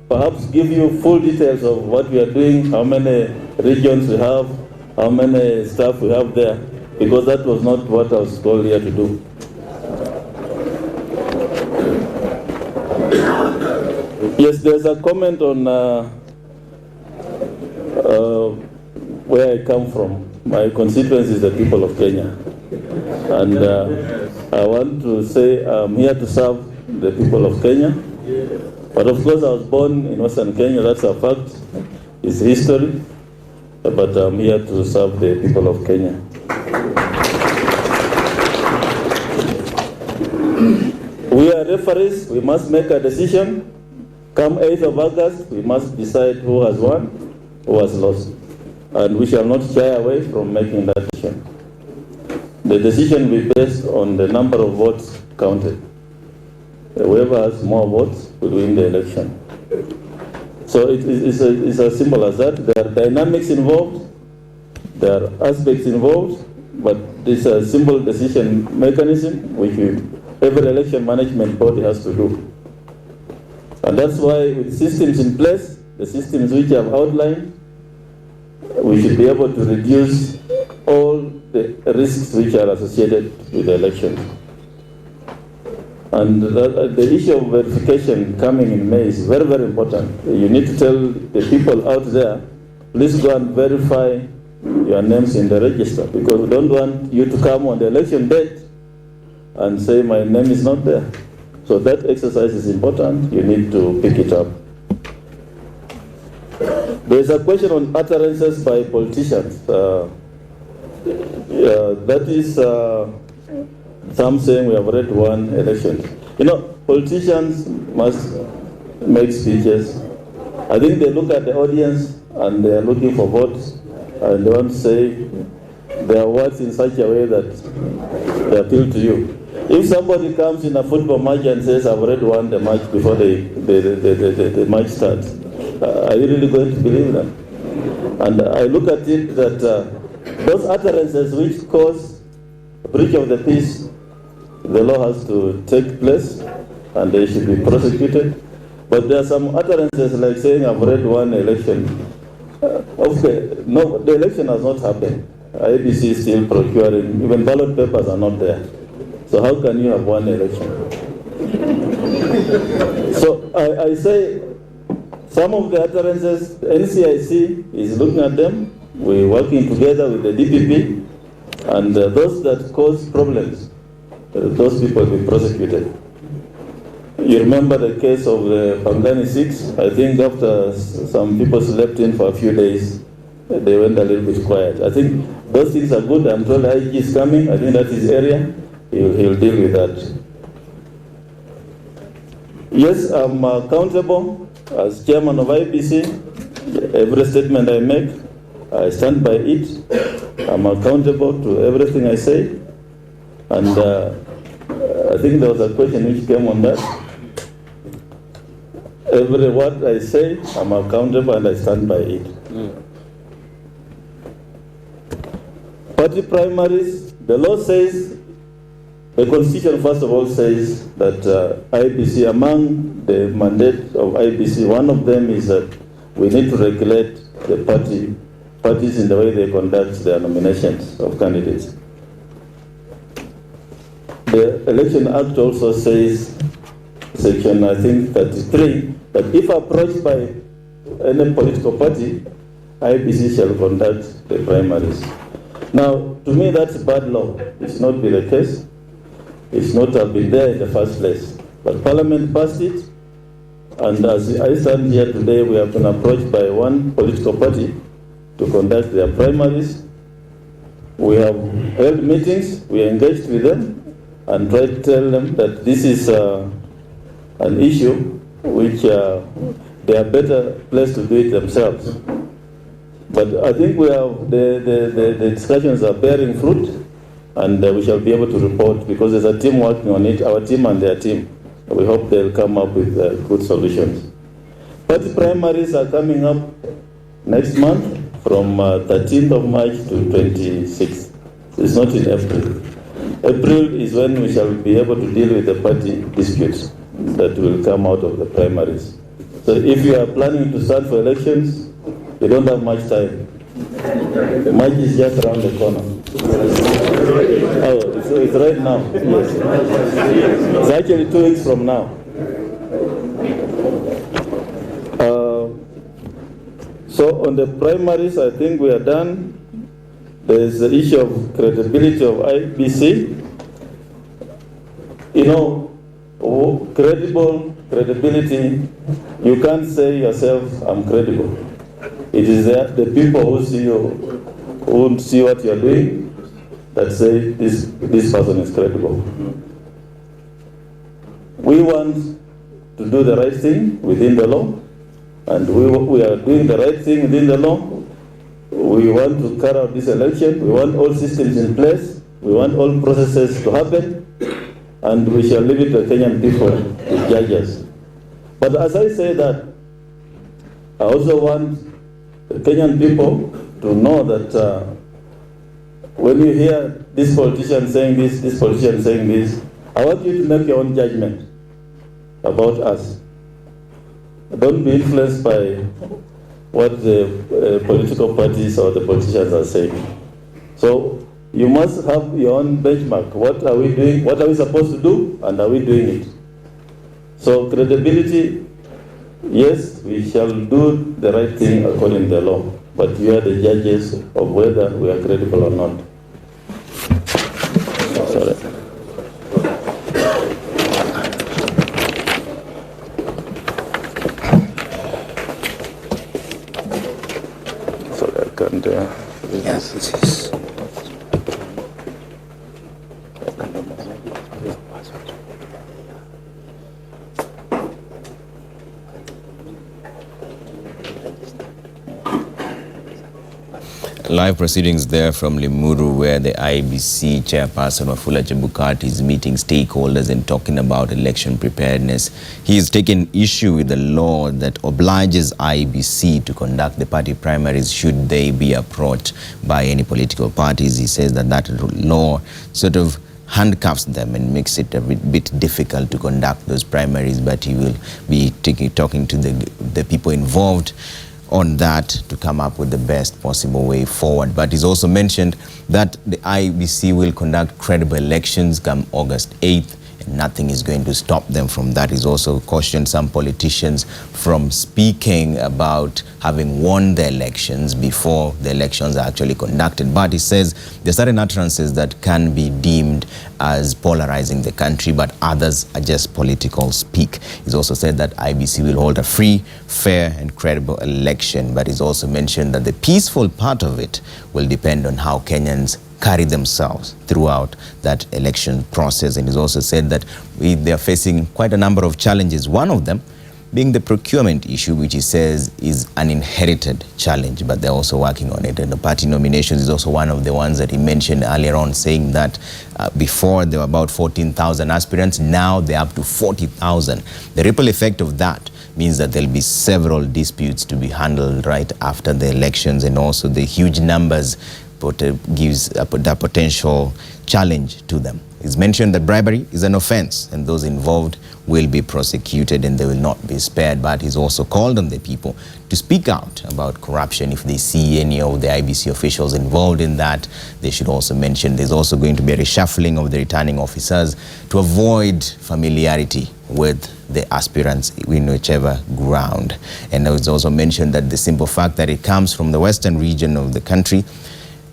perhaps give you full details of what we are doing, how many regions we have, how many staff we have there, because that was not what I was called here to do. Yes, there's a comment on where I come from. My constituency is the people of Kenya. And I want to say I'm here to serve the people of Kenya. But of course I was born in Western Kenya, that's a fact. It's history. But I'm here to serve the people of Kenya. We are referees, we must make a decision. Come 8th of August, we must decide who has won, who has lost. And we shall not shy away from making that decision. The decision will be based on the number of votes counted. Whoever has more votes will win the election. So it's as simple as that. There are dynamics involved, there are aspects involved, but this is a simple decision mechanism which every election management body has to do. And that's why with systems in place, the systems which I've outlined, we should be able to reduce all the risks which are associated with the election. And the issue of verification coming in May is very, very important. You need to tell the people out there, please go and verify your names in the register, because we don't want you to come on the election date and say my name is not there. So that exercise is important. You need to pick it up. There is a question on utterances by politicians. That is some saying we have already won elections. You know, politicians must make speeches. I think they look at the audience and they are looking for votes, and they want to say their words in such a way that they appeal to you. If somebody comes in a football match and says, I've already won the match before the match starts, are you really going to believe them? And I look at it that those utterances which cause breach of the peace, the law has to take place and they should be prosecuted. But there are some utterances like saying, I've already won the election. Okay, no, the election has not happened. IEBC is still procuring, even ballot papers are not there. So how can you have won the election? So I say some of the utterances, NCCK is looking at them. We're working together with the DPP, and those that cause problems, those people will be prosecuted. You remember the case of the Pangani 6? I think after some people slept in for a few days, they went a little bit quiet. I think those things are good. I'm told IG is coming. I think that's his area. He'll deal with that. Yes, I'm accountable as chairman of IEBC. Every statement I make, I stand by it. I'm accountable to everything I say. And I think there was a question which came on that. Every word I say, I'm accountable and I stand by it. Party primaries, the law says The Constitution, first of all, says that IEBC, among the mandate of IEBC, one of them is that we need to regulate the parties in the way they conduct their nominations of candidates. The Election Act also says, section, I think, 33, that if approached by any political party, IEBC shall conduct the primaries. Now, to me, that's bad law. It should not be the case. It should not have been there in the first place. But Parliament passed it, and as I stand here today, we have been approached by one political party to conduct their primaries. We have held meetings, we engaged with them, and tried to tell them that this is an issue which they are better placed to do it themselves. But I think we have the discussions are bearing fruit, and we shall be able to report because there's a team working on it, our team and their team. We hope they'll come up with good solutions. Party primaries are coming up next month from 13th of March to 26th. It's not in April. April is when we shall be able to deal with the party disputes that will come out of the primaries. So if you are planning to start for elections, you don't have much time. March is just around the corner. Oh, it's right now. Yes. It's actually 2 weeks from now. So on the primaries, I think we are done. There is the issue of credibility of IEBC. You know, credibility, you can't say yourself, I'm credible. It is the people who see you, who see what you're doing, that say this person is credible. We want to do the right thing within the law, and we are doing the right thing within the law. We want to carry out this election. We want all systems in place. We want all processes to happen, and we shall leave it to the Kenyan people to judge us. But as I say that, I also want the Kenyan people to know that when you hear this politician saying this politician saying this, I want you to make your own judgment about us. Don't be influenced by what the political parties or the politicians are saying. So you must have your own benchmark. What are we doing? What are we supposed to do? And are we doing it? So credibility, yes, we shall do the right thing according to the law, but you are the judges of whether we are credible or not. Sorry. Sorry, I can't. Yes, it is. Live proceedings there from Limuru, where the IEBC chairperson Wafula Chebukati is meeting stakeholders and talking about election preparedness. He is taking issue with the law that obliges IEBC to conduct the party primaries should they be approached by any political parties. He says that that law sort of handcuffs them and makes it a bit difficult to conduct those primaries, but he will be talking to the people involved on that to come up with the best possible way forward. But he's also mentioned that the IEBC will conduct credible elections come August 8th, and nothing is going to stop them from that. He's also cautioned some politicians from speaking about having won the elections before the elections are actually conducted. But he says there are certain utterances that can be deemed as polarizing the country, but others are just political speak. He's also said that IEBC will hold a free, fair and credible election, but he's also mentioned that the peaceful part of it will depend on how Kenyans carry themselves throughout that election process. And he's also said that they are facing quite a number of challenges, one of them being the procurement issue, which he says is an inherited challenge, but they're also working on it. And the party nominations is also one of the ones that he mentioned earlier on, saying that before there were about 14,000 aspirants, now they're up to 40,000. The ripple effect of that means that there'll be several disputes to be handled right after the elections, and also the huge numbers gives a potential challenge to them. He's mentioned that bribery is an offense and those involved will be prosecuted and they will not be spared. But he's also called on the people to speak out about corruption. If they see any of the IEBC officials involved in that, they should also mention. There's also going to be a reshuffling of the returning officers to avoid familiarity with the aspirants in whichever ground. And it was also mentioned that the simple fact that it comes from the western region of the country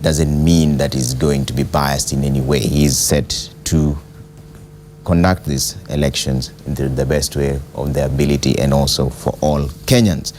doesn't mean that he's going to be biased in any way. He is set to conduct these elections in the best way of their ability and also for all Kenyans.